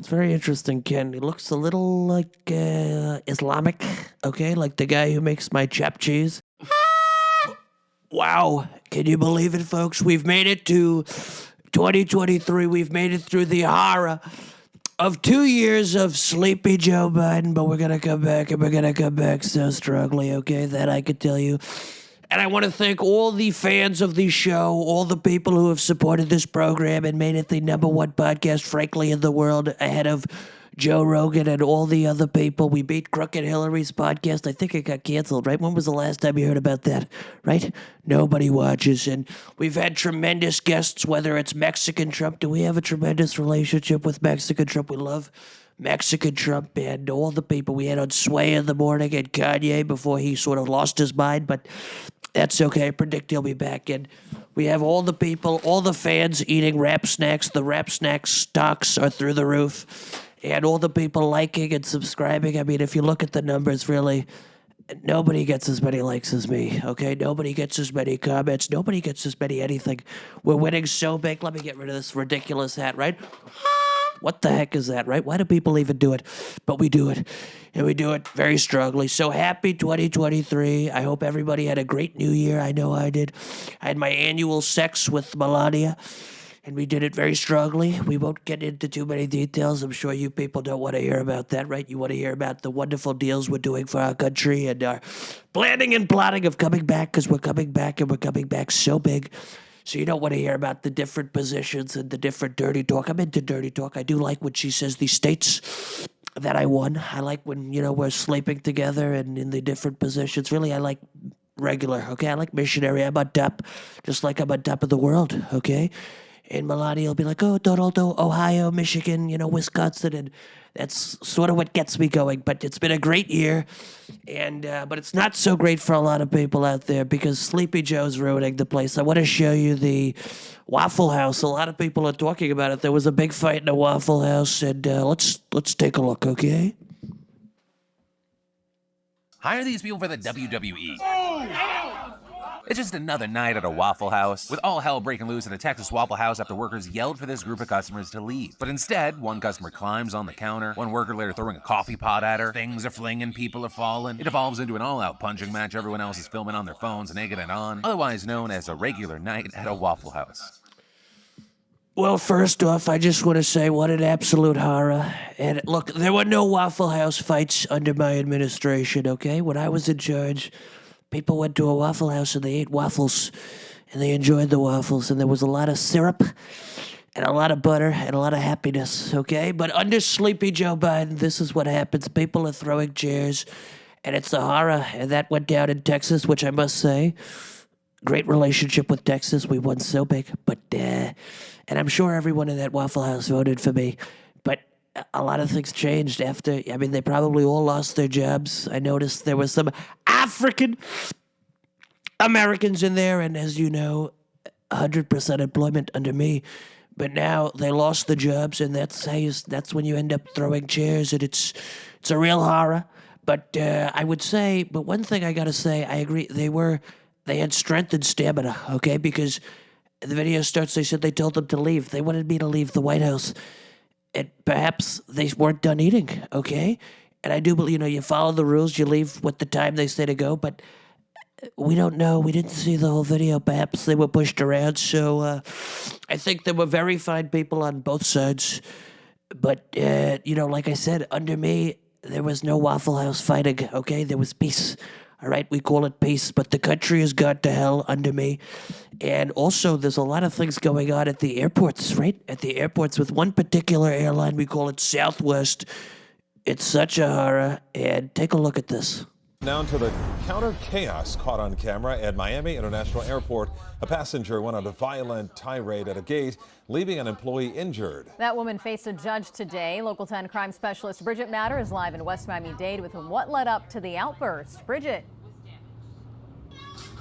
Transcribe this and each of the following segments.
It's very interesting, Ken. He looks a little like Islamic, okay? Like the guy who makes my chap cheese. Wow. Can you believe it, folks? We've made it to 2023. We've made it through the horror of 2 years of sleepy Joe Biden, but we're going to come back, and we're going to come back so strongly, okay? That I could tell you. And I want to thank all the fans of the show, all the people who have supported this program and made it the #1 podcast, frankly, in the world, ahead of Joe Rogan and all the other people. We beat Crooked Hillary's podcast. I think it got canceled, right? When was the last time you heard about that, right? Nobody watches. And we've had tremendous guests, whether it's Mexican Trump. Do we have a tremendous relationship with Mexican Trump? We love Mexican Trump and all the people we had on Sway in the morning and Kanye before he sort of lost his mind, but that's okay. I predict he'll be back. And we have all the people, all the fans eating Rap Snacks. The Rap Snacks stocks are through the roof. And all the people liking and subscribing. I mean, if you look at the numbers, really, nobody gets as many likes as me, okay? Nobody gets as many comments. Nobody gets as many anything. We're winning so big. Let me get rid of this ridiculous hat, right? What the heck is that, right? Why do people even do it? But we do it, and we do it very strongly. So happy 2023. I hope everybody had a great new year. I know I did. I had my annual sex with Melania, and we did it very strongly. We won't get into too many details. I'm sure you people don't want to hear about that, right? You want to hear about the wonderful deals we're doing for our country and our planning and plotting of coming back, because we're coming back, and we're coming back so big. So you don't want to hear about the different positions and the different dirty talk. I'm into dirty talk. I do like when she says the states that I won. I like when, we're sleeping together and in the different positions. Really, I like regular, okay? I like missionary. I'm on top, just like I'm on top of the world, okay? And Melania will be like, oh, Toronto, Ohio, Michigan, Wisconsin, and that's sort of what gets me going. But it's been a great year, and but it's not so great for a lot of people out there because Sleepy Joe's ruining the place. I want to show you the Waffle House. A lot of people are talking about it. There was a big fight in the Waffle House, and let's take a look, okay? Hire these people for the WWE. It's just another night at a Waffle House, with all hell breaking loose in a Texas Waffle House after workers yelled for this group of customers to leave. But instead, one customer climbs on the counter, one worker later throwing a coffee pot at her, things are flinging, people are falling. It evolves into an all-out punching match. Everyone else is filming on their phones and egging it on, otherwise known as a regular night at a Waffle House. Well, first off, I just want to say what an absolute horror. And look, there were no Waffle House fights under my administration, okay? When I was in charge, people went to a Waffle House and they ate waffles and they enjoyed the waffles, and there was a lot of syrup and a lot of butter and a lot of happiness, okay? But under Sleepy Joe Biden, this is what happens. People are throwing chairs, and it's a horror. And that went down in Texas, which I must say, great relationship with Texas. We won so big. But, and I'm sure everyone in that Waffle House voted for me. But a lot of things changed after. I mean, they probably all lost their jobs. I noticed there was some African Americans in there, and as you know, 100% employment under me. But now they lost the jobs, and that's when you end up throwing chairs, and it's a real horror. But I would say, but one thing I gotta say, I agree. They had strength and stamina, okay? Because the video starts. They said they told them to leave. They wanted me to leave the White House. And perhaps they weren't done eating, okay? And I do believe, you follow the rules, you leave with the time they say to go, but we don't know. We didn't see the whole video. Perhaps they were pushed around. So I think there were very fine people on both sides. But, like I said, under me, there was no Waffle House fighting, okay? There was peace. All right, we call it peace, but the country has gone to hell under me. And also, there's a lot of things going on at the airports, right? At the airports with one particular airline, we call it Southwest. It's such a horror, and take a look at this. Down to the counter chaos caught on camera at Miami International Airport. A passenger went on a violent tirade at a gate, leaving an employee injured. That woman faced a judge today. Local 10 crime specialist Bridget Matter is live in West Miami-Dade with what led up to the outburst. Bridget.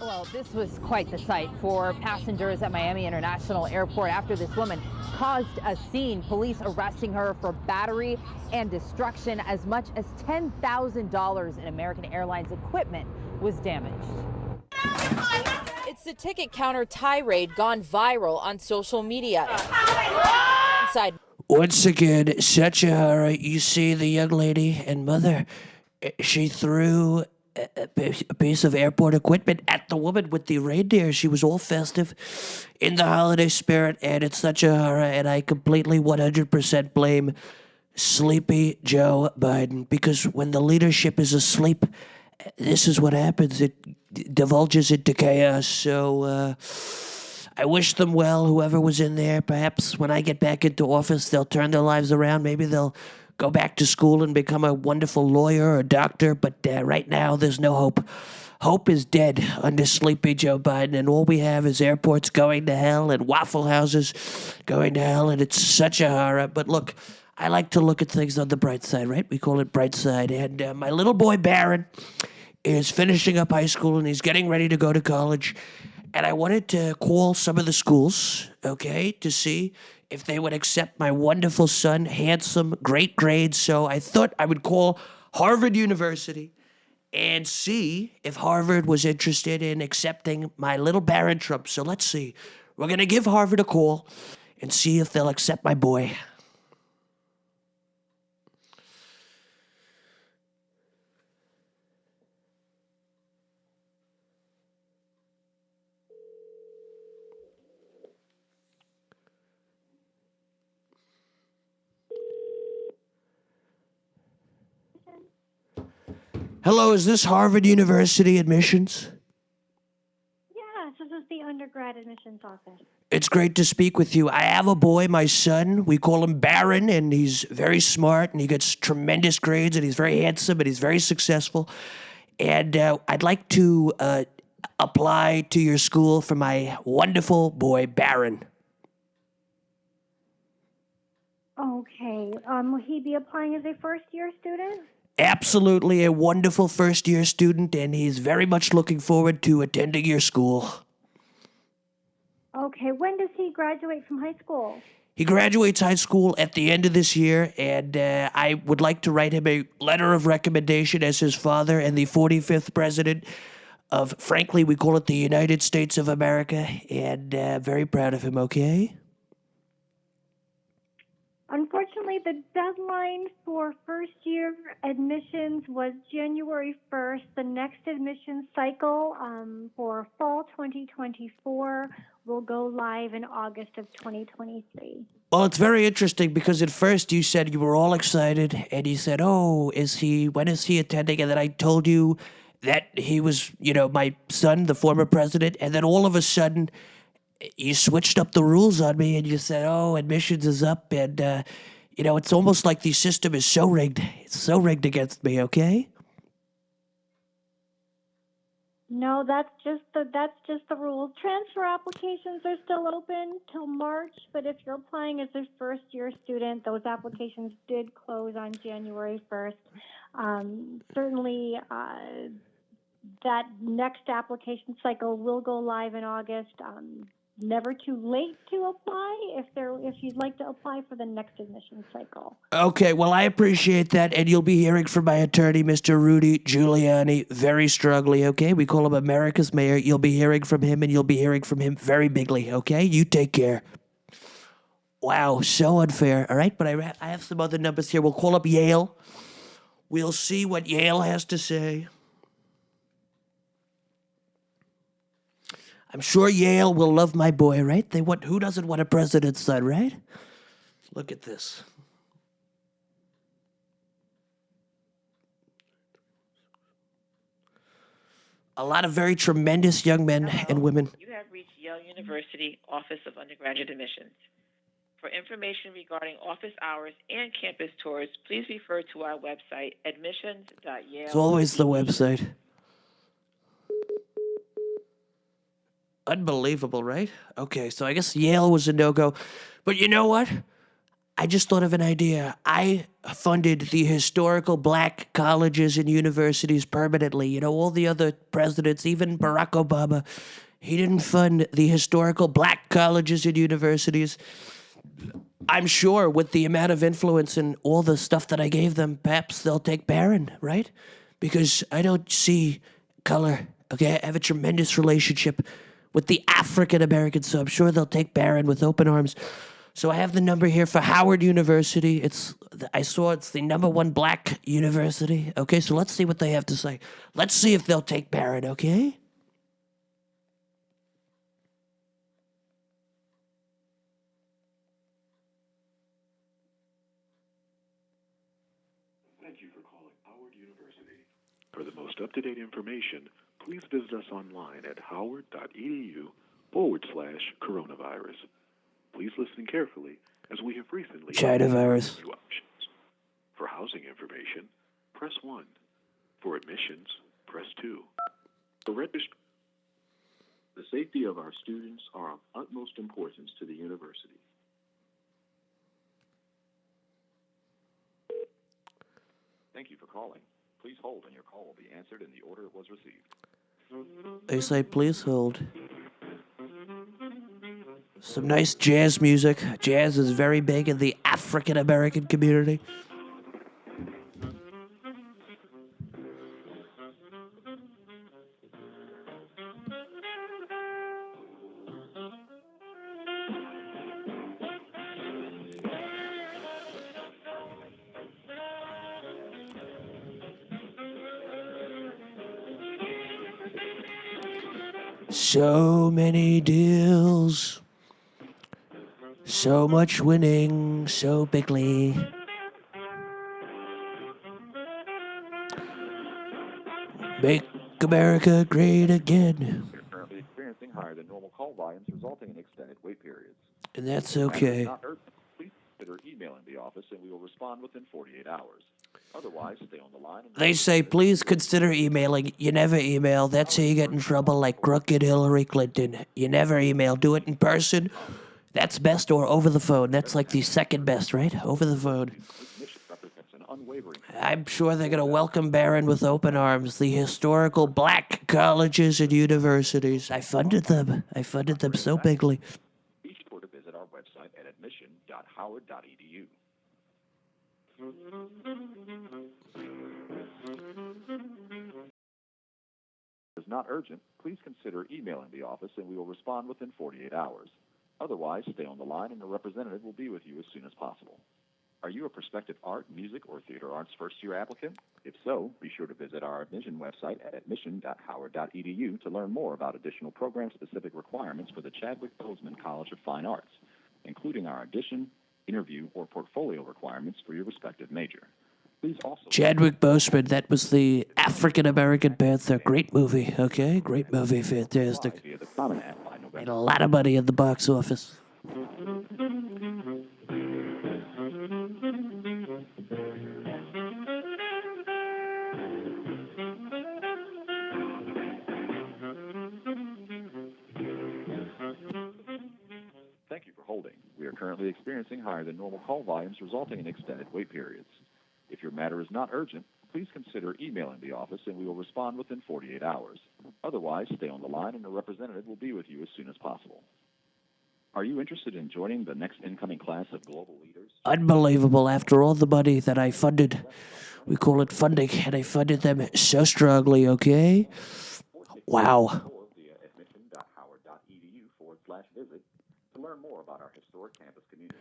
Well, this was quite the sight for passengers at Miami International Airport after this woman caused a scene. Police arresting her for battery and destruction. As much as $10,000 in American Airlines equipment was damaged. It's the ticket counter tirade gone viral on social media. Inside. Once again, such a horror. You see the young lady and mother, she threw a piece of airport equipment at the woman with the reindeer. She was all festive in the holiday spirit, and it's such a horror, and I completely 100% blame Sleepy Joe Biden, because when the leadership is asleep, this is what happens. It divulges into chaos. So, I wish them well, whoever was in there. Perhaps when I get back into office, they'll turn their lives around. Maybe they'll go back to school and become a wonderful lawyer or doctor. But right now, there's no hope. Hope is dead under Sleepy Joe Biden, and all we have is airports going to hell and Waffle Houses going to hell, and it's such a horror. But look, I like to look at things on the bright side, right? We call it bright side. And my little boy, Barron, is finishing up high school, and he's getting ready to go to college. And I wanted to call some of the schools, okay, to see if they would accept my wonderful son, handsome, great grades. So I thought I would call Harvard University and see if Harvard was interested in accepting my little Barron Trump. So let's see. We're going to give Harvard a call and see if they'll accept my boy. Hello, is this Harvard University admissions? Yes, this is the undergrad admissions office. It's great to speak with you. I have a boy, my son. We call him Barron, and he's very smart, and he gets tremendous grades, and he's very handsome, and he's very successful. And I'd like to apply to your school for my wonderful boy, Barron. Okay. Will he be applying as a first-year student? Absolutely a wonderful first-year student, and he's very much looking forward to attending your school. Okay. When does he graduate from high school? He graduates high school at the end of this year, and I would like to write him a letter of recommendation as his father and the 45th president of, frankly, we call it the United States of America, and very proud of him, okay? Unfortunately, the deadline for first-year admissions was January 1st. The next admission cycle for fall 2024 will go live in August of 2023. Well, it's very interesting because at first you said you were all excited, and you said, "Oh, when is he attending?" And then I told you that he was, my son, the former president, and then all of a sudden you switched up the rules on me, and you said, "Oh, admissions is up," and it's almost like the system is so rigged. It's so rigged against me. Okay. No, that's just the rules. Transfer applications are still open till March, but if you're applying as a first-year student, those applications did close on January 1st. Certainly, that next application cycle will go live in August. Never too late to apply if you'd like to apply for the next admission cycle. Okay, well, I appreciate that, and you'll be hearing from my attorney, Mr. Rudy Giuliani, very strongly, okay? We call him America's mayor. You'll be hearing from him, and you'll be hearing from him very bigly, okay? You take care. Wow, so unfair, all right? But I have some other numbers here. We'll call up Yale. We'll see what Yale has to say. I'm sure Yale will love my boy, right? Who doesn't want a president's son, right? Look at this. A lot of very tremendous young men and women. You have reached Yale University Office of Undergraduate Admissions. For information regarding office hours and campus tours, please refer to our website, admissions.yale. It's always the website. Unbelievable, right? Okay, so I guess Yale was a no-go. But you know what? I just thought of an idea. I funded the historical black colleges and universities permanently. All the other presidents, even Barack Obama, he didn't fund the historical black colleges and universities. I'm sure with the amount of influence and all the stuff that I gave them, perhaps they'll take Barron, right? Because I don't see color, okay? I have a tremendous relationship with the African Americans, so I'm sure they'll take Barron with open arms. So I have the number here for Howard University. I saw it's the #1 black university. Okay, so let's see what they have to say. Let's see if they'll take Barron, okay? Thank you for calling Howard University. For the most up-to-date information, please visit us online at howard.edu/coronavirus. Please listen carefully, as we have recently China virus. new options. For housing information, press 1. For admissions, press 2. For registration, the safety of our students are of utmost importance to the university. Thank you for calling. Please hold, and your call will be answered in the order it was received. They say please hold. Some nice jazz music. Jazz is very big in the African American community. So many deals. So much winning, so bigly. Make America great again. We're currently experiencing higher than normal call volumes, resulting in extended wait periods. And that's If the matter is okay. not urgent, please consider emailing the office, and we will respond within 48 hours. Otherwise, stay on the line. They say please consider emailing. You never email. That's how you get in trouble, like crooked Hillary Clinton. You never email. Do it in person. That's best, or over the phone. That's like the second best, right? Over the phone. This mission represents an unwavering I'm sure they're going to welcome Barron with open arms. The historical black colleges and universities. I funded them. I funded them so bigly. Be sure to visit our website at admission.howard.edu. If it's not urgent, please consider emailing the office, and we will respond within 48 hours. Otherwise, stay on the line, and a representative will be with you as soon as possible. Are you a prospective art, music, or theater arts first-year applicant? If so, be sure to visit our admission website at admission.howard.edu to learn more about additional program-specific requirements for the Chadwick Boseman College of Fine Arts, including our audition, interview, or portfolio requirements for your respective major. Please also... Chadwick Boseman, that was the African American Panther. Great movie, okay? Great movie, fantastic. via the Common App by November. Made a lot of money in the box office. Thank you for holding. We are currently experiencing higher than normal call volumes, resulting in extended wait periods. If your matter is not urgent, please consider emailing the office, and we will respond within 48 hours. Otherwise, stay on the line, and a representative will be with you as soon as possible. Are you interested in joining the next incoming class of global leaders? Unbelievable. After all the money that I funded, we call it funding, and I funded them so strongly, okay? Wow. Or via admission.howard.edu/visit to learn more about our historic campus community.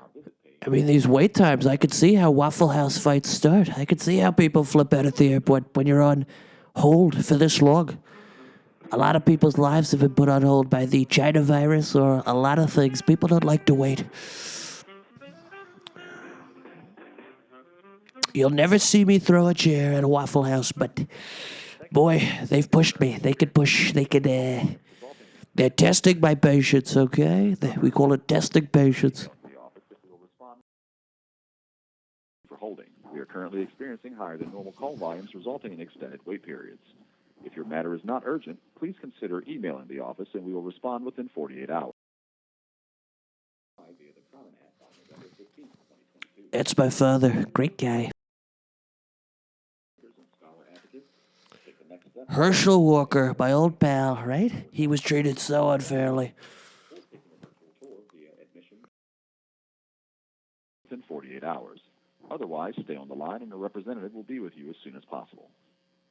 Our visit page. I mean, these wait times, I could see how Waffle House fights start. I could see how people flip out at the airport when you're on hold for this long. A lot of people's lives have been put on hold by the China virus or a lot of things. People don't like to wait. You'll never see me throw a chair at a Waffle House, but boy, they've pushed me. They could push, they're testing my patience, okay? We call it testing patience. The office will respond. For holding, we are currently experiencing higher than normal call volumes, resulting in extended wait periods. If your matter is not urgent, please consider emailing the office, and we will respond within 48 hours. Via the Common App on November 15, 2022. That's my father. Great guy. Scholar advocates take the next step. Herschel Walker, my old pal, right? He was treated so unfairly. Via admission within 48 hours. Otherwise, stay on the line, and a representative will be with you as soon as possible.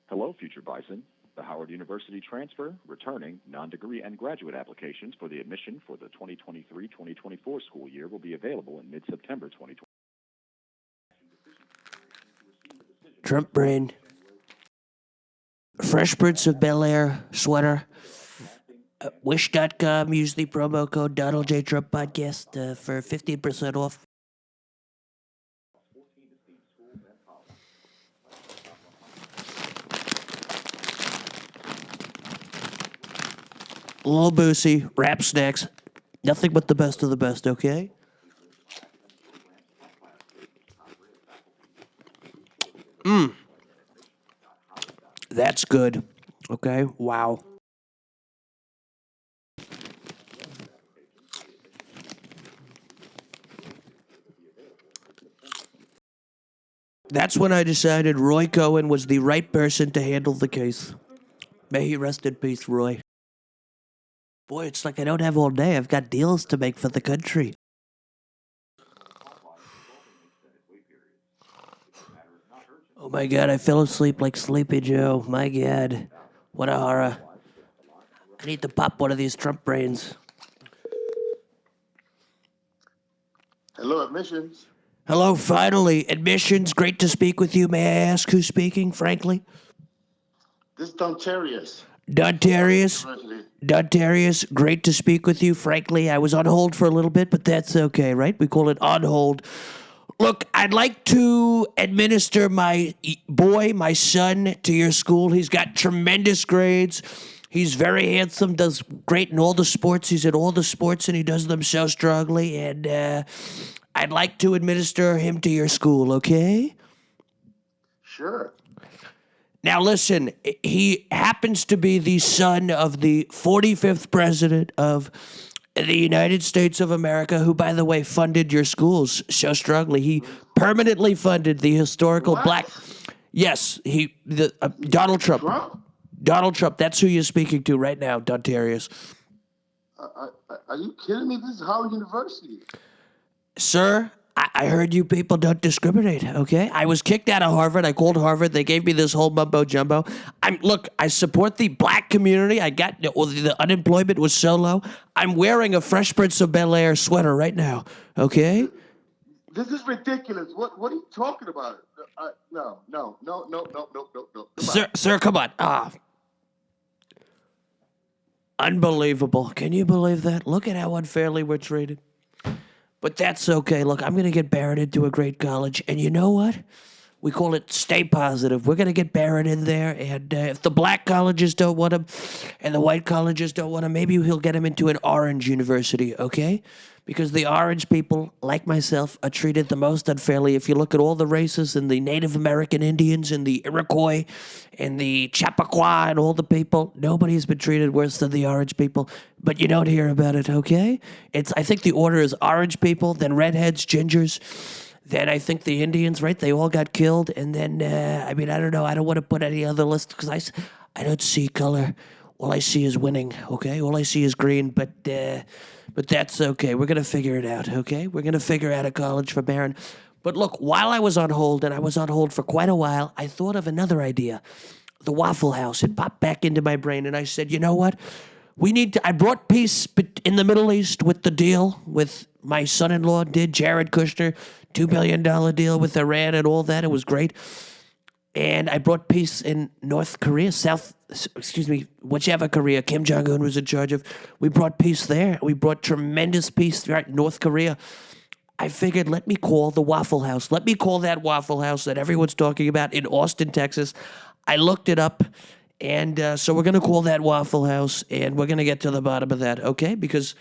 Hello, Future Bison. The Howard University transfer, returning, non-degree, and graduate applications for the admission for the 2023-2024 school year will be available in mid-September 2020. Trump brain. Fresh Prince of Bel-Air sweater. Wish.com. Use the promo code Donald J. Trump Podcast for 15% off. Little Boosie, rap snacks. Nothing but the best of the best, okay? That's good. Okay, wow. That's when I decided Roy Cohen was the right person to handle the case. May he rest in peace, Roy. Boy, it's like I don't have all day. I've got deals to make for the country. Oh my God, I fell asleep like Sleepy Joe. My God, what a horror. I need to pop one of these Trump brains. Hello, admissions. Hello, finally. Admissions, great to speak with you. May I ask who's speaking, frankly? This is Dontarius. Dontarius? University. Dontarius, great to speak with you. Frankly, I was on hold for a little bit, but that's okay, right? We call it on hold. Look, I'd like to administer my boy, my son, to your school. He's got tremendous grades. He's very handsome, does great in all the sports. He's in all the sports, and he does them so strongly. And I'd like to administer him to your school, okay? Sure. Now, listen, he happens to be the son of the 45th president of the United States of America, who, by the way, funded your schools so strongly. He permanently funded the historical black... Yes, Donald Trump. Donald Trump, that's who you're speaking to right now, Dontarius. Are you kidding me? This is Howard University. Sir, I heard you people don't discriminate, okay? I was kicked out of Harvard. I called Harvard. They gave me this whole mumbo-jumbo. Look, I support the black community. The unemployment was so low. I'm wearing a Fresh Prince of Bel-Air sweater right now, okay? This is ridiculous. What are you talking about? No. Sir, come on. Unbelievable. Can you believe that? Look at how unfairly we're treated. But that's okay. Look, I'm going to get Barrett into a great college. And you know what? We call it stay positive. We're going to get Barrett in there. And if the black colleges don't want him and the white colleges don't want him, maybe he'll get him into an orange university, okay? Because the orange people, like myself, are treated the most unfairly. If you look at all the races and the Native American Indians and the Iroquois and the Chappaqua and all the people, nobody's been treated worse than the orange people. But you don't hear about it, okay? I think the order is orange people, then redheads, gingers, then I think the Indians, right? They all got killed. And then, I don't know. I don't want to put any other list because I don't see color. All I see is winning, okay? All I see is green, but that's okay. We're going to figure it out, okay? We're going to figure out a college for Barron. But look, while I was on hold, and I was on hold for quite a while, I thought of another idea. The Waffle House. It popped back into my brain, and I said, you know what? I brought peace in the Middle East with the deal with my son-in-law Jared Kushner, $2 billion deal with Iran and all that. It was great. And I brought peace in North Korea, whichever Korea Kim Jong-un was in charge of. We brought peace there. We brought tremendous peace right in North Korea. I figured, let me call the Waffle House. Let me call that Waffle House that everyone's talking about in Austin, Texas. I looked it up, and so we're going to call that Waffle House, and we're going to get to the bottom of that, okay? Because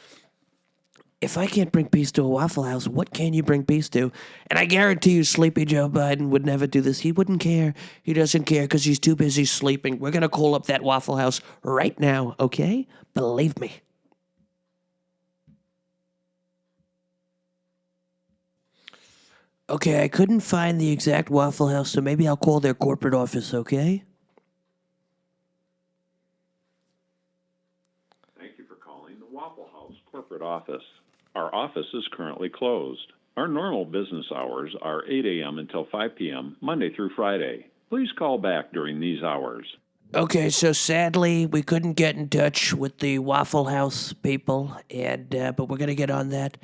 if I can't bring peace to a Waffle House, what can you bring peace to? And I guarantee you Sleepy Joe Biden would never do this. He wouldn't care. He doesn't care because he's too busy sleeping. We're going to call up that Waffle House right now, okay? Believe me. Okay, I couldn't find the exact Waffle House, so maybe I'll call their corporate office, okay? Thank you for calling the Waffle House corporate office. Our office is currently closed. Our normal business hours are 8 a.m. until 5 p.m., Monday through Friday. Please call back during these hours. Okay, so sadly, we couldn't get in touch with the Waffle House people, and but we're gonna get on that.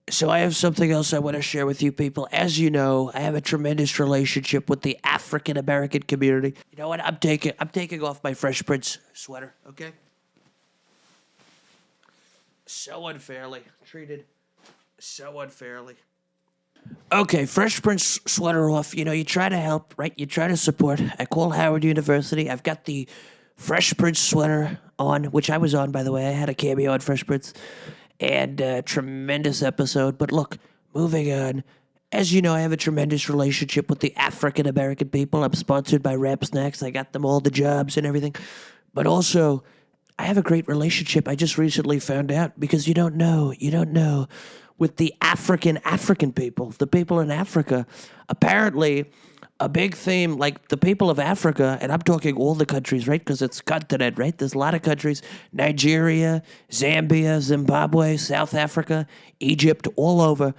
So I have something else I want to share with you people. As you know, I have a tremendous relationship with the African American community. You know what? I'm taking off my Fresh Prince sweater. Okay. So unfairly treated. So unfairly. Okay, Fresh Prince sweater off. You know, you try to help, right? You try to support. I call Howard University. I've got the Fresh Prince sweater on, which I was on, by the way. I had a cameo on Fresh Prince. And tremendous episode. But look, moving on. As you know, I have a tremendous relationship with the African American people. I'm sponsored by Rap Snacks. I got them all the jobs and everything. But also, I have a great relationship. I just recently found out because you don't know, with the African people, the people in Africa. Apparently, a big theme, like the people of Africa, and I'm talking all the countries, right? Because it's continent, right? There's a lot of countries: Nigeria, Zambia, Zimbabwe, South Africa, Egypt, all over.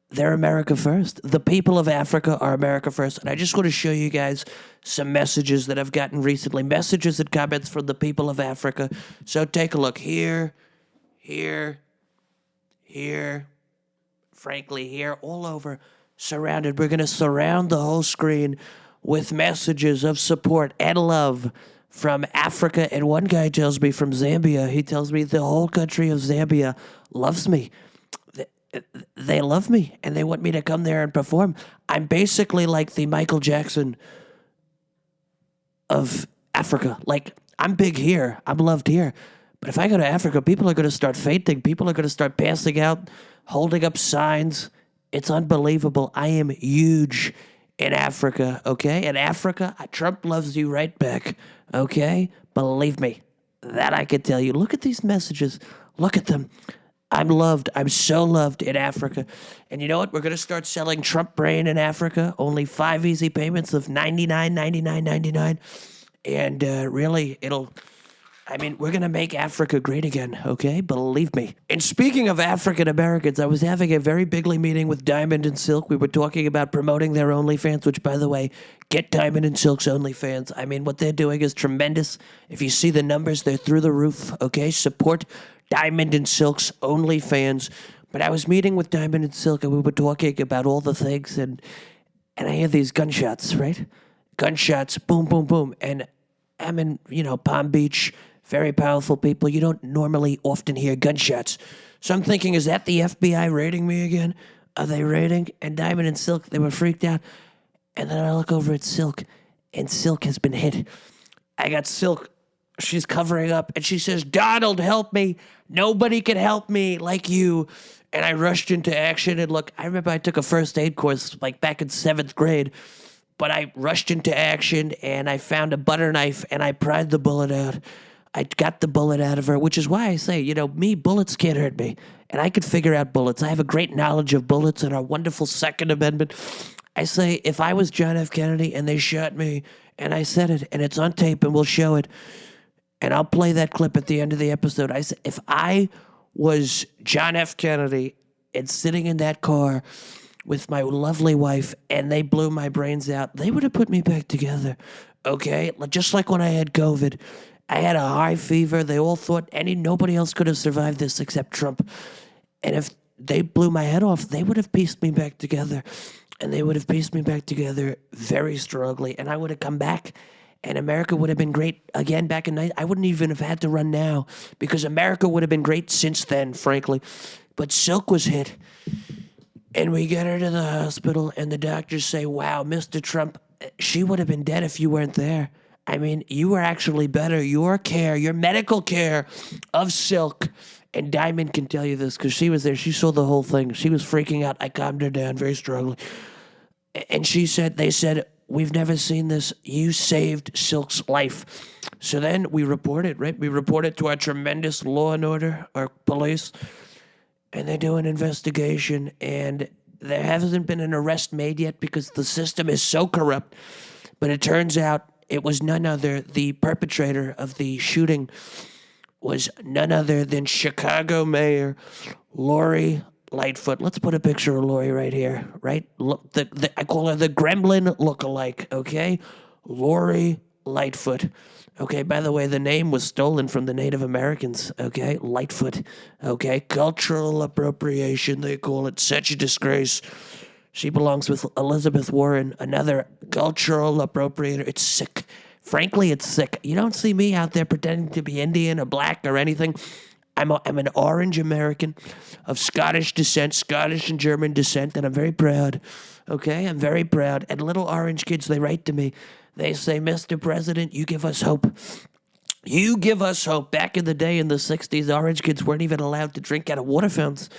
They're America first. The people of Africa are America first. And I just want to show you guys some messages that I've gotten recently, messages and comments from the people of Africa. So take a look here, frankly, here, all over, surrounded. We're going to surround the whole screen with messages of support and love from Africa. And one guy tells me from Zambia, he tells me the whole country of Zambia loves me. They love me, and they want me to come there and perform. I'm basically like the Michael Jackson of Africa. Like, I'm big here. I'm loved here. But if I go to Africa, people are going to start fainting. People are going to start passing out, holding up signs. It's unbelievable. I am huge in Africa, okay? In Africa, Trump loves you right back, okay? Believe me, that I can tell you. Look at these messages. Look at them. I'm loved. I'm so loved in Africa. And you know what? We're going to start selling Trump Brain in Africa. Only 5 easy payments of $99.99. And really, we're going to make Africa great again, okay? Believe me. And speaking of African Americans, I was having a very bigly meeting with Diamond and Silk. We were talking about promoting their OnlyFans, which, by the way, get Diamond and Silk's OnlyFans. I mean, what they're doing is tremendous. If you see the numbers, they're through the roof, okay? Support Diamond and Silk's OnlyFans. But I was meeting with Diamond and Silk, and we were talking about all the things, and I hear these gunshots, right? Gunshots, boom, boom, boom. And I'm in, Palm Beach, very powerful people. You don't normally often hear gunshots. So I'm thinking, is that the FBI raiding me again? Are they raiding? And Diamond and Silk, they were freaked out. And then I look over at Silk, and Silk has been hit. I got Silk. She's covering up, and she says, "Donald, help me. Nobody can help me like you." And I rushed into action, and look, I remember I took a first aid course, like back in 7th grade, but I rushed into action, and I found a butter knife, and I pried the bullet out. I got the bullet out of her, which is why I say, bullets can't hurt me, and I could figure out bullets. I have a great knowledge of bullets and our wonderful Second Amendment. I say, if I was John F. Kennedy and they shot me, and I said it, and it's on tape, and we'll show it, and I'll play that clip at the end of the episode. I said, if I was John F. Kennedy and sitting in that car with my lovely wife and they blew my brains out, they would have put me back together, okay? Just like when I had COVID. I had a high fever. They all thought nobody else could have survived this except Trump. And if they blew my head off, they would have pieced me back together. And they would have pieced me back together very strongly. And I would have come back. And America would have been great again back in I wouldn't even have had to run now because America would have been great since then, frankly. But Silk was hit. And we get her to the hospital, and the doctors say, "Wow, Mr. Trump, she would have been dead if you weren't there. I mean, you were actually better. Your medical care of Silk." And Diamond can tell you this because she was there. She saw the whole thing. She was freaking out. I calmed her down very strongly. And they said, "We've never seen this. You saved Silk's life." So then we report it, right? We report it to our tremendous law and order, our police, and they do an investigation. And there hasn't been an arrest made yet because the system is so corrupt. But it turns out it was none other, the perpetrator of the shooting was none other than Chicago Mayor Lori Lightfoot. Let's put a picture of Lori right here, right? Look, I call her the Gremlin lookalike, okay? Lori Lightfoot. Okay, by the way, the name was stolen from the Native Americans. Okay, Lightfoot. Okay, cultural appropriation, they call it. Such a disgrace. She belongs with Elizabeth Warren, another cultural appropriator. It's sick. Frankly, it's sick. You don't see me out there pretending to be Indian or black or anything. I'm an orange American of Scottish descent, Scottish and German descent, and I'm very proud. Okay, I'm very proud. And little orange kids, they write to me. They say, Mr. President, you give us hope. You give us hope. Back in the day in the 60s, orange kids weren't even allowed to drink out of water fountains.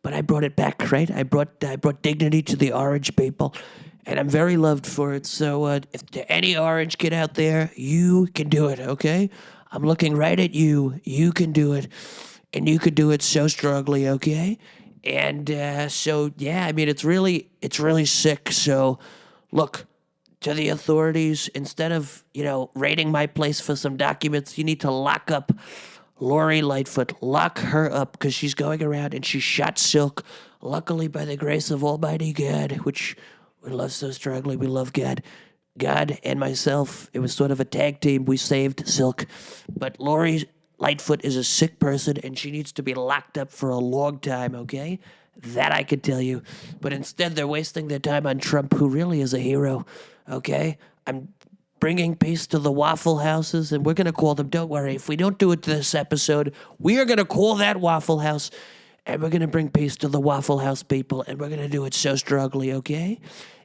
But I brought it back, right? I brought dignity to the orange people. And I'm very loved for it. So if to any orange kid out there, you can do it, okay? I'm looking right at you. You can do it. And you could do it so strongly, okay? And so, yeah, I mean, it's really sick. So, look, to the authorities, instead of, raiding my place for some documents, you need to lock up Lori Lightfoot. Lock her up because she's going around and she shot Silk. Luckily, by the grace of Almighty God, which we love so strongly, we love God. God and myself, it was sort of a tag team. We saved Silk. But Lori Lightfoot is a sick person and she needs to be locked up for a long time, okay? That I could tell you. But instead, they're wasting their time on Trump, who really is a hero, okay? I'm bringing peace to the Waffle Houses, and we're going to call them, don't worry, if we don't do it this episode, we are going to call that Waffle House, and we're going to bring peace to the Waffle House people, and we're going to do it so strongly, okay?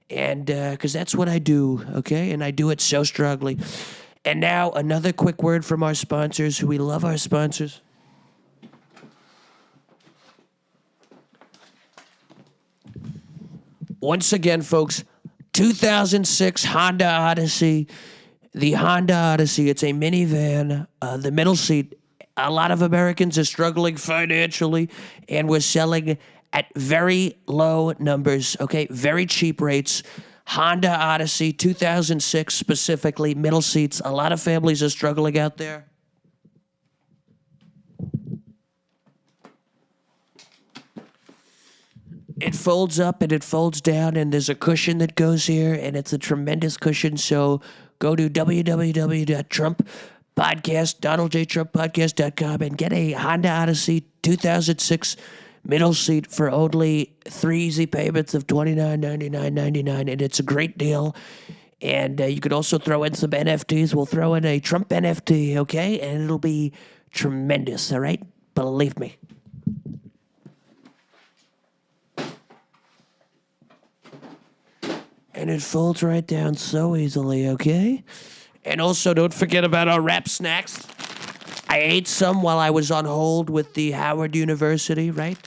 And, because that's what I do, okay? And I do it so strongly. And now, another quick word from our sponsors, who we love our sponsors. Once again, folks, 2006 Honda Odyssey. The Honda Odyssey, it's a minivan. The middle seat, a lot of Americans are struggling financially, and we're selling at very low numbers, okay? Very cheap rates. Honda Odyssey, 2006 specifically, middle seats. A lot of families are struggling out there. It folds up and it folds down, and there's a cushion that goes here, and it's a tremendous cushion. So go to www.DonaldJTrumpPodcast.com and get a Honda Odyssey 2006 middle seat for only 3 easy payments of $29.99.99, and it's a great deal. And you could also throw in some NFTs. We'll throw in a Trump NFT, okay? And it'll be tremendous, all right? Believe me. And it folds right down so easily, okay? And also, don't forget about our wrap snacks. I ate some while I was on hold with the Howard University, right?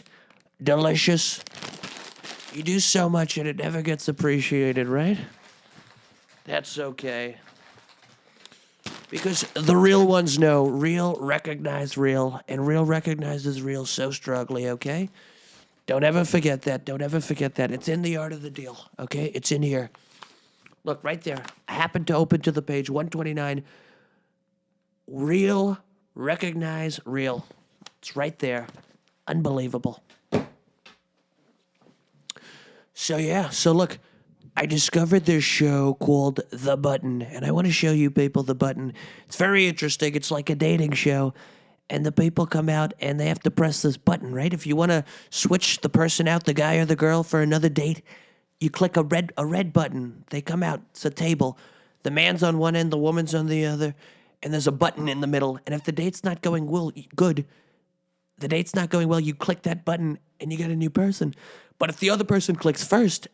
Delicious. You do so much and it never gets appreciated, right? That's okay. Because the real ones know. Real recognize real. And real recognizes real so strongly, okay? Don't ever forget that. Don't ever forget that. It's in the art of the deal, okay? It's in here. Look, right there. I happened to open to the page 129. Real, recognize real. It's right there. Unbelievable. So, yeah. So, look, I discovered this show called The Button, and I want to show you people The Button. It's very interesting. It's like a dating show. And the people come out and they have to press this button, right? If you want to switch the person out, the guy or the girl, for another date, you click a red button. They come out. It's a table. The man's on one end, the woman's on the other, and there's a button in the middle. And if the date's not going well, you click that button and you get a new person. But if the other person clicks first,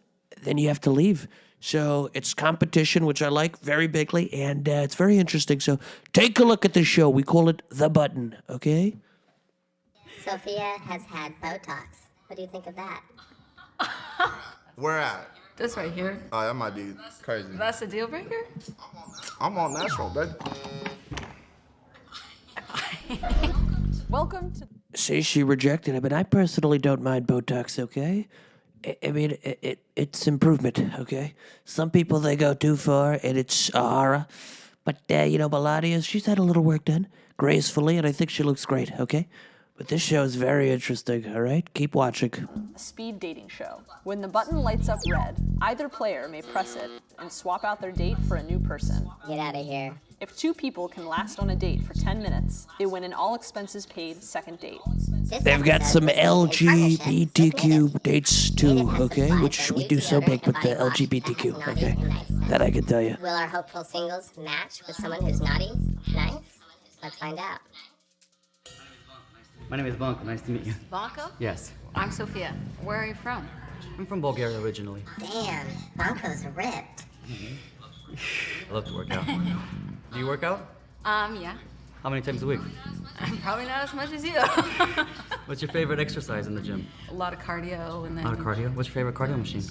then you have to leave. So it's competition, which I like very bigly, and it's very interesting. So take a look at the show. We call it The Button, okay? Sophia has had Botox. What do you think of that? Where at? This right here. Oh, that might be crazy. That's a deal breaker? I'm all natural, baby. Welcome to... See, she rejected it, but I personally don't mind Botox, okay? I mean, it's improvement, okay? Some people, they go too far, and it's a horror. But, Melania, she's had a little work done gracefully, and I think she looks great, okay? But this show is very interesting, all right? Keep watching. A speed dating show. When the button lights up red, either player may press it and swap out their date for a new person. Get out of here. If 2 people can last on a date for 10 minutes, they win an all-expenses-paid second date. They've got some LGBTQ dates too, okay? Which we do so big with the LGBTQ, okay? That I can tell you. Will our hopeful singles match with someone who's naughty? Nice? Let's find out. My name is Banco. Nice to meet you. Banco? Yes. I'm Sophia. Where are you from? I'm from Bulgaria originally. Damn, Banco's ripped. I love to work out. Do you work out? Yeah. How many times a week? Probably not as much as you. What's your favorite exercise in the gym? A lot of cardio and then... A lot of cardio? What's your favorite cardio machine?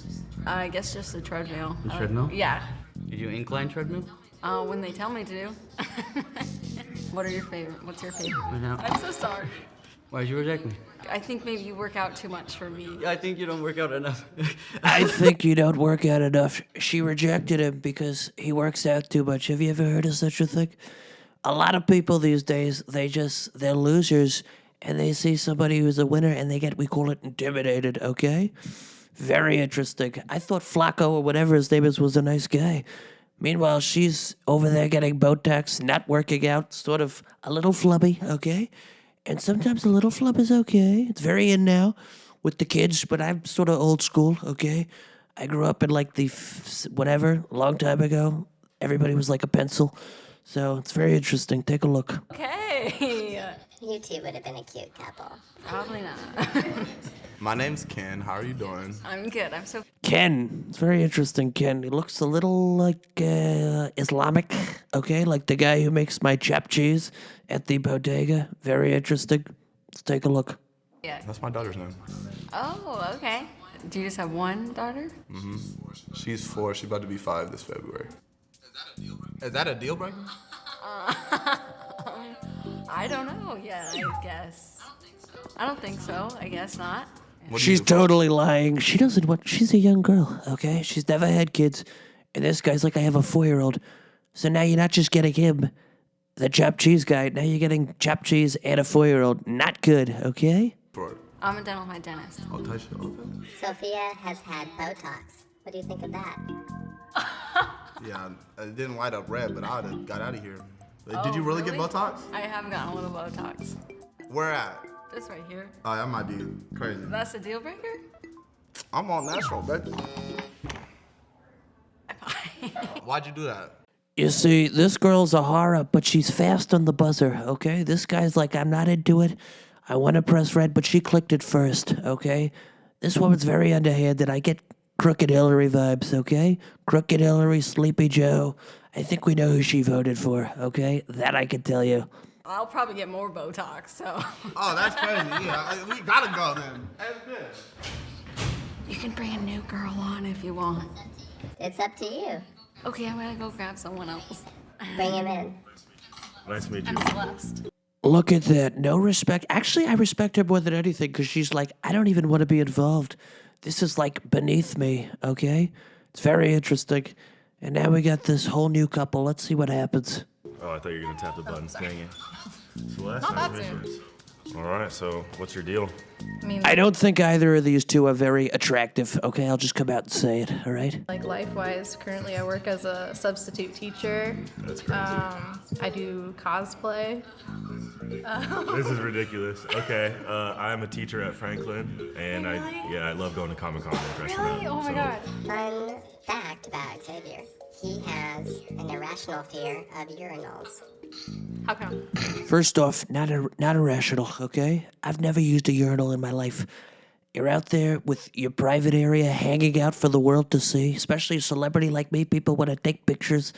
I guess just the treadmill. The treadmill? Yeah. You do incline treadmill? When they tell me to do. What are your favorite? What's your favorite? Right now. I'm so sorry. Why'd you reject me? I think maybe you work out too much for me. I think you don't work out enough. I think you don't work out enough. She rejected him because he works out too much. Have you ever heard of such a thing? A lot of people these days, they're losers, and they see somebody who's a winner, and we call it intimidated, okay? Very interesting. I thought Flacco, or whatever his name is, was a nice guy. Meanwhile, she's over there getting Botox, not working out, sort of a little flubby, okay? And sometimes a little flub is okay. It's very in now with the kids, but I'm sort of old school, okay? I grew up in like a long time ago. Everybody was like a pencil. So it's very interesting. Take a look. Okay. You two would have been a cute couple. Probably not. My name's Ken. How are you doing? I'm good. I'm so... Ken. It's very interesting, Ken. He looks a little like Islamic, okay? Like the guy who makes my chap cheese at the bodega. Very interesting. Let's take a look. Yeah. That's my daughter's name. Oh, okay. Do you just have one daughter? Mm-hmm. She's 4. She's about to be 5 this February. Is that a deal breaker? I don't know. Yeah, I guess. I don't think so. I guess not. She's totally lying. She doesn't want... She's a young girl, okay? She's never had kids. And this guy's like, I have a 4-year-old. So now you're not just getting him, the chopped cheese guy. Now you're getting chopped cheese and a 4-year-old. Not good, okay? I'm done with my dentist. Oh, touch it. Okay. Sophia has had Botox. What do you think of that? Yeah, it didn't light up red, but I would have got out of here. Did you really get Botox? I have gotten a little Botox. Where at? This right here. Oh, that might be crazy. That's a deal breaker? I'm all natural, baby. Why'd you do that? You see, this girl's a horror, but she's fast on the buzzer, okay? This guy's like, I'm not into it. I want to press red, but she clicked it first, okay? This woman's very underhanded. I get Crooked Hillary vibes, okay? Crooked Hillary, Sleepy Joe. I think we know who she voted for, okay? That I can tell you. I'll probably get more Botox, so. Oh, that's crazy. Yeah, we gotta go then. That's good. You can bring a new girl on if you want. It's up to you. Okay, I'm gonna go grab someone else. Bring him in. Nice to meet you. I'm Celeste. Look at that. No respect. Actually, I respect her more than anything because she's like, I don't even want to be involved. This is like beneath me, okay? It's very interesting. And now we got this whole new couple. Let's see what happens. Oh, I thought you were going to tap the buttons. Dang it. Celeste, Not that nice to meet soon. you. All right, so what's your deal? I don't think either of these two are very attractive, okay? I'll just come out and say it, all right? Like life-wise, currently I work as a substitute teacher. That's crazy. I do cosplay. This is ridiculous. Okay, I'm a teacher at Franklin, and Really? I love going to Comic-Con and dressing up. Really? Oh my so- god. Fun fact about Xavier. He has an irrational fear of urinals. How come? First off, not irrational, okay? I've never used a urinal in my life. You're out there with your private area hanging out for the world to see, especially a celebrity like me. People want to take pictures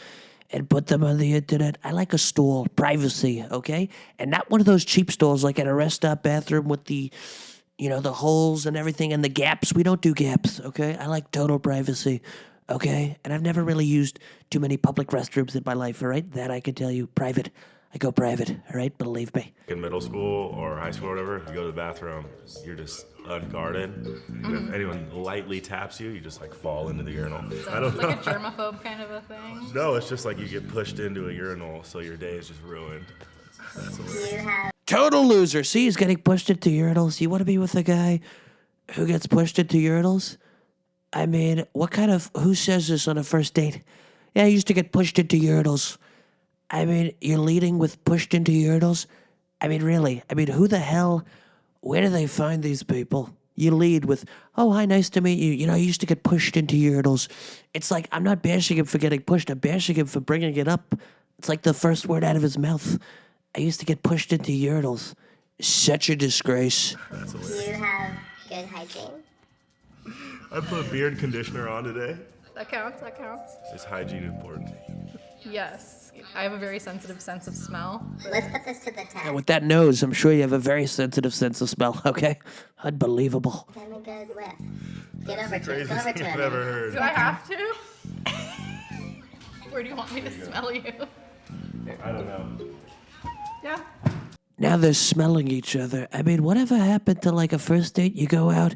and put them on the internet. I like a stall, privacy, okay? And not one of those cheap stalls like at a rest stop bathroom with the, the holes and everything and the gaps. We don't do gaps, okay? I like total privacy, okay? And I've never really used too many public restrooms in my life, all right? That I can tell you. Private. I go private, all right? Believe me. In middle school or high school or whatever, you go to the bathroom, you're just unguarded. And if anyone lightly taps you, you just like fall into the urinal. So I don't it's know. like a germaphobe kind of a thing. No, it's just like you get pushed into a urinal, so your day is just ruined. That's what it is. Total loser. See, he's getting pushed into urinals. You want to be with a guy who gets pushed into urinals? I mean, who says this on a first date? Yeah, I used to get pushed into urinals. I mean, you're leading with pushed into urinals? I mean, really? I mean, who the hell, where do they find these people? You lead with, oh, hi, nice to meet you. You know, I used to get pushed into urinals. It's like, I'm not bashing him for getting pushed. I'm bashing him for bringing it up. It's like the first word out of his mouth. I used to get pushed into urinals. Such a disgrace. Do you have good hygiene? I put beard conditioner on today. That counts, that counts. Is hygiene important? Yes. I have a very sensitive sense of smell. Let's put this to the test. And with that nose, I'm sure you have a very sensitive sense of smell, okay? Unbelievable. I'm a good whiff. Get over to it. Craziest Go over thing to I've it. ever heard. Do I have to? Where do you want me to smell you? I don't know. Yeah. Now they're smelling each other. I mean, whatever happened to like a first date? You go out,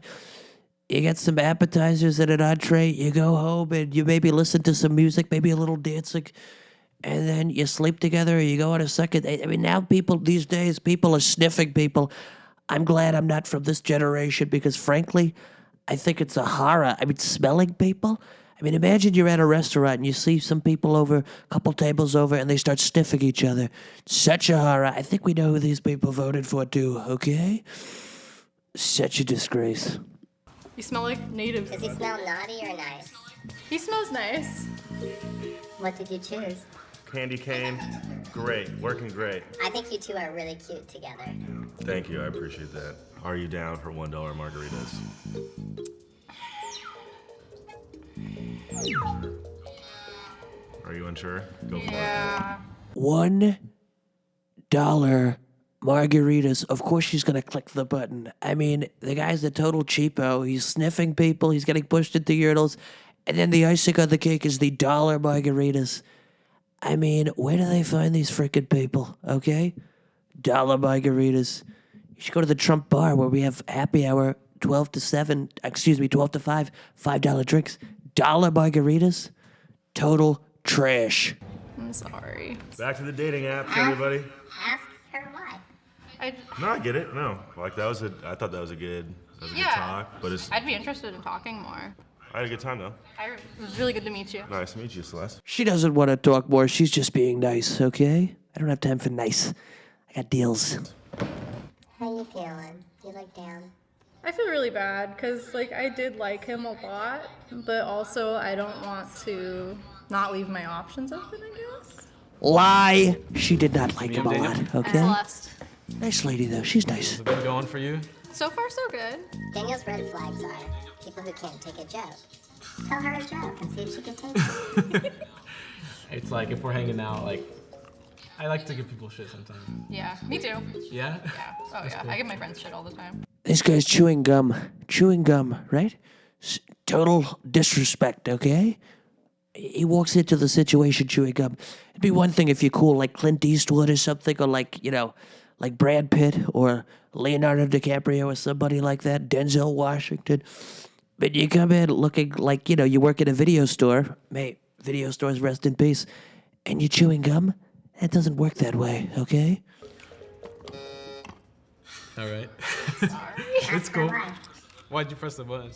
you get some appetizers and an entree, you go home and you maybe listen to some music, maybe a little dancing, and then you sleep together or you go on a second date. I mean, now these days, people are sniffing people. I'm glad I'm not from this generation because frankly, I think it's a horror. I mean, smelling people? I mean, imagine you're at a restaurant and you see some people over, a couple tables over, and they start sniffing each other. Such a horror. I think we know who these people voted for too, okay? Such a disgrace. You smell like native. Does he smell naughty or nice? He smells nice. What did you choose? Candy cane, great, working great. I think you two are really cute together. Thank you, I appreciate that. Are you down for $1 margaritas? Are you unsure? Go for it. $1 margaritas. Of course she's going to click the button. I mean, the guy's a total cheapo. He's sniffing people. He's getting pushed into urinals. And then the icing on the cake is the $1 margaritas. I mean, where do they find these frickin' people, okay? $1 margaritas. You should go to the Trump bar where we have happy hour 12 to 5, $5 drinks. $1 margaritas. Total trash. I'm sorry. Back to the dating apps, everybody. Ask her why. No, I get it. No, like I thought that was a good talk. But I'd be interested in talking more. I had a good time though. It was really good to meet you. Nice to meet you, Celeste. She doesn't want to talk more. She's just being nice, okay? I don't have time for nice. I got deals. How you feeling? You look down. I feel really bad because I did like him a lot, but also I don't want to not leave my options open, I guess. Lie. She did not like him a lot, okay? Celeste. Nice lady, though. She's nice. Has it been going for you? So far, so good. Danielle's red flags are people who can't take a joke. Tell her a joke and see if she can take it. It's like if we're hanging out, I like to give people shit sometimes. Yeah, me too. Yeah? Yeah. Oh, yeah. cool. I give my friends shit all the time. This guy's chewing gum. Chewing gum, right? Total disrespect, okay? He walks into the situation chewing gum. It'd be one thing if you're cool, like Clint Eastwood or something, or like Brad Pitt or Leonardo DiCaprio or somebody like that, Denzel Washington. But you come in looking like, you work at a video store. Mate, video stores rest in peace. And you're chewing gum? That doesn't work that way, okay? All right. Sorry. It's cool. Why'd you press the button?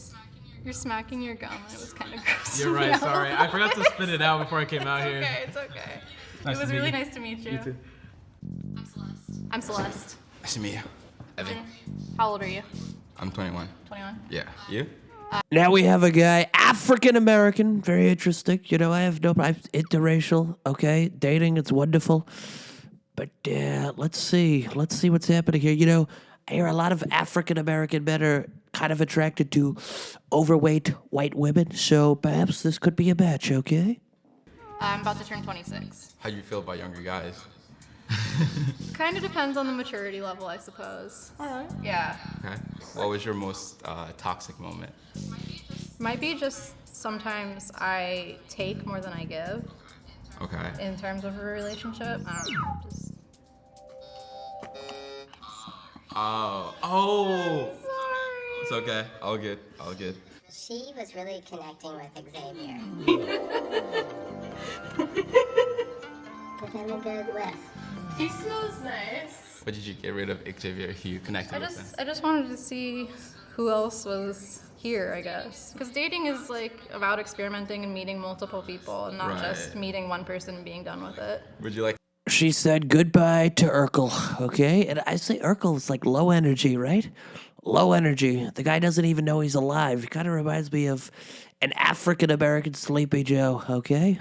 You're smacking your gum. It was kind of gross. You're right, sorry. I forgot to spit it out before I came out here. It's okay. Nice It was to meet really you. nice to meet you. You too. I'm Celeste. Nice to meet you. Evan. How old are you? I'm 21. 21. Yeah. You? Now we have a guy, African American, very interesting. I have no problem. Interracial, okay? Dating, it's wonderful. But let's see what's happening here. I hear a lot of African American men are kind of attracted to overweight white women, so perhaps this could be a match, okay? I'm about to turn 26. How do you feel about younger guys? Kind of depends on the maturity level, I suppose. All right. Yeah. Okay. What was your most toxic moment? Might be just sometimes I take more than I give. Okay. In terms of a relationship. I don't know. Just. Oh. Sorry. It's okay. All good. All good. She was really connecting with Xavier. Give him a good whiff. He smells nice. What did you get rid of Xavier? You connected with him. I just wanted to see who else was here, I guess. Because dating is like about experimenting and meeting multiple people and not just meeting one person and being done with it. Would you like? She said goodbye to Urkel, okay? And I say Urkel is like low energy, right? Low energy. The guy doesn't even know he's alive. He kind of reminds me of an African-American Sleepy Joe, okay?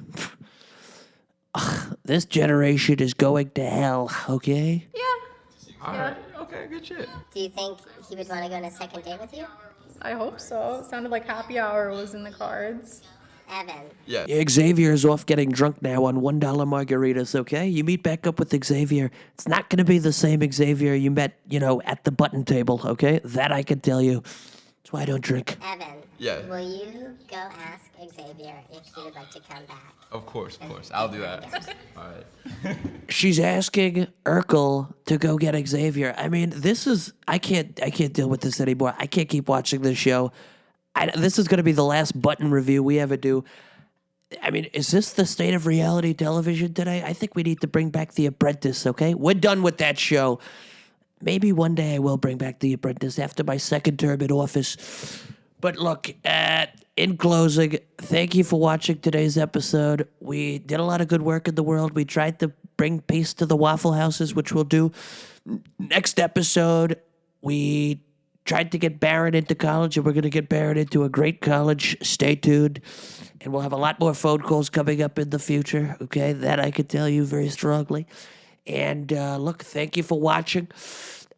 This generation is going to hell, okay? Yeah. All right. Okay, good shit. Do you think he would want to go on a second date with you? I hope so. It sounded like happy hour was in the cards. Evan. Yes. Xavier's off getting drunk now on $1 margaritas, okay? You meet back up with Xavier. It's not going to be the same Xavier you met, at the button table, okay? That I can tell you. That's why I don't drink. Evan. Yeah. Will you go ask Xavier if he would like to come back? Of course. I'll do that. All right. She's asking Urkel to go get Xavier. I mean, I can't deal with this anymore. I can't keep watching this show. This is going to be the last button review we ever do. I mean, is this the state of reality television today? I think we need to bring back The Apprentice, okay? We're done with that show. Maybe one day I will bring back The Apprentice after my second term in office. But look, in closing, thank you for watching today's episode. We did a lot of good work in the world. We tried to bring peace to the Waffle Houses, which we'll do. Next episode, we tried to get Barron into college, and we're going to get Barron into a great college. Stay tuned. And we'll have a lot more phone calls coming up in the future, okay? That I can tell you very strongly. And look, thank you for watching.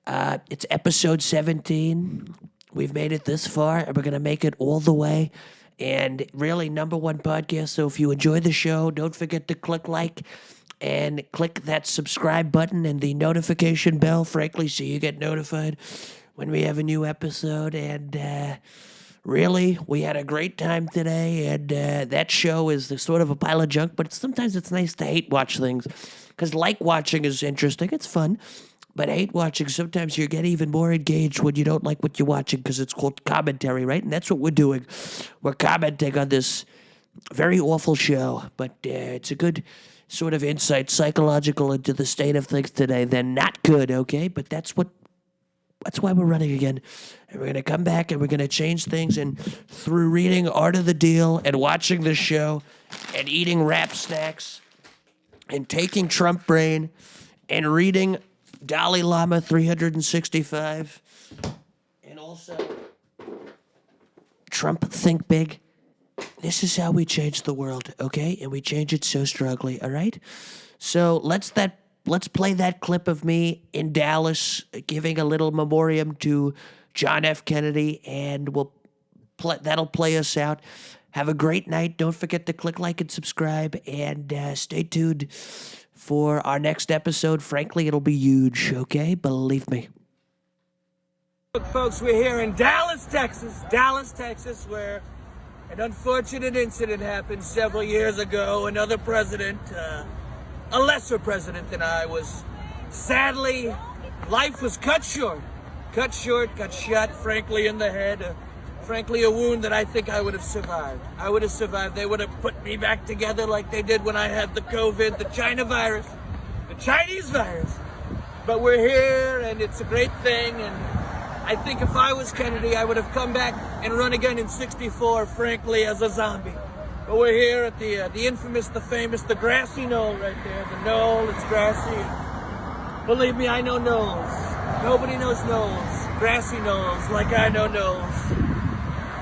It's episode 17. We've made it this far, and we're going to make it all the way. And really, #1 podcast. So if you enjoy the show, don't forget to click like and click that subscribe button and the notification bell, frankly, so you get notified when we have a new episode. And really, we had a great time today. And that show is sort of a pile of junk, but sometimes it's nice to hate watch things. Because like watching is interesting. It's fun. But hate watching, sometimes you get even more engaged when you don't like what you're watching because it's called commentary, right? And that's what we're doing. We're commenting on this very awful show. But it's a good sort of insight, psychological, into the state of things today. They're not good, okay? But that's why we're running again. And we're going to come back and we're going to change things. And through reading Art of the Deal and watching this show and eating wrap snacks and taking Trump brain and reading Dalai Lama 365 and also Trump Think Big. This is how we change the world, okay? And we change it so strongly, all right? So let's play that clip of me in Dallas giving a little memoriam to John F. Kennedy, and that'll play us out. Have a great night. Don't forget to click like and subscribe, and stay tuned for our next episode. Frankly, it'll be huge, okay? Believe me. Look, folks, we're here in Dallas, Texas, where an unfortunate incident happened several years ago. Another president, a lesser president than I, was sadly, life was cut short, got shot, frankly, in the head. Frankly, a wound that I think I would have survived. They would have put me back together like they did when I had the COVID, the China virus, the Chinese virus. But we're here, and it's a great thing. And I think if I was Kennedy, I would have come back and run again in '64, frankly, as a zombie. But we're here at the infamous, the famous, the grassy knoll right there. The knoll, it's grassy. Believe me, I know knolls. Nobody knows knolls. Grassy knolls, like I know knolls.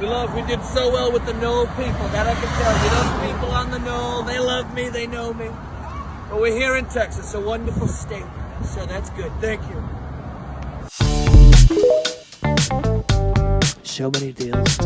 We did so well with the knoll people, that I can tell you. Those people on the knoll, they love me, they know me. But we're here in Texas, a wonderful state. So that's good. Thank you. So many deals.